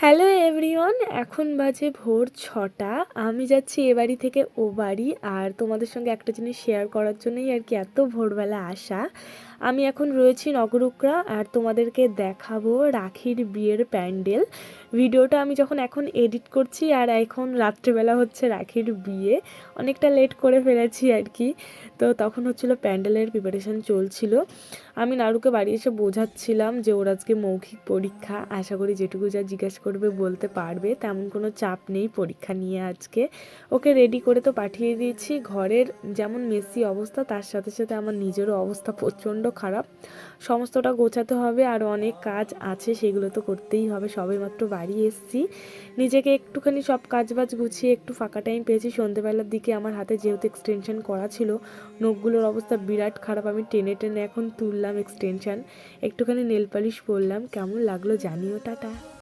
Hello everyone, এখন বাজে ভোর ৬টা। আমি যাচ্ছি এ বাড়ি থেকে ও বাড়ি, আর তোমাদের সঙ্গে একটা জিনিস শেয়ার করার জন্যই আর কি এত ভোরবেলা আসা। আমি এখন রয়েছি নগরুকরা, আর তোমাদেরকে দেখাবো রাখির বিয়ের প্যান্ডেল। ভিডিওটা আমি যখন এখন এডিট করছি, আর এখন রাত্রেবেলা হচ্ছে রাখির বিয়ে, অনেকটা লেট করে ফেলেছি আর কি। তো তখন হচ্ছিল প্যান্ডেলের প্রিপারেশন চলছিল। আমি নাড়ুকে বাড়ি এসে বোঝাচ্ছিলাম যে ওর আজকে মৌখিক পরীক্ষা, আশা করি যেটুকু যা জিজ্ঞাসা করবে বলতে পারবে, তেমন কোনো চাপ নেই পরীক্ষা নিয়ে আজকে। ওকে রেডি করে তো পাঠিয়ে দিয়েছি। ঘরের যেমন মেসি অবস্থা, তার সাথে সাথে আমার নিজেরও অবস্থা প্রচণ্ড খারাপ। সমস্তটা গোছাতে হবে, আর অনেক কাজ আছে, সেগুলো তো করতেই হবে। সবেমাত্র বাড়ি এসেছি, নিজেকে একটুখানি সব কাজবাজ গুছিয়ে একটু ফাঁকা টাইম পেয়েছি সন্ধ্যেবেলার দিকে। আমার হাতে যেহেতু এক্সটেনশন করা ছিল, নখগুলোর অবস্থা বিরাট খারাপ, আমি টেনে টেনে এখন তুললাম এক্সটেনশন। একটুখানি নেল পালিশ পরলাম, কেমন লাগলো জানিও। টাটা।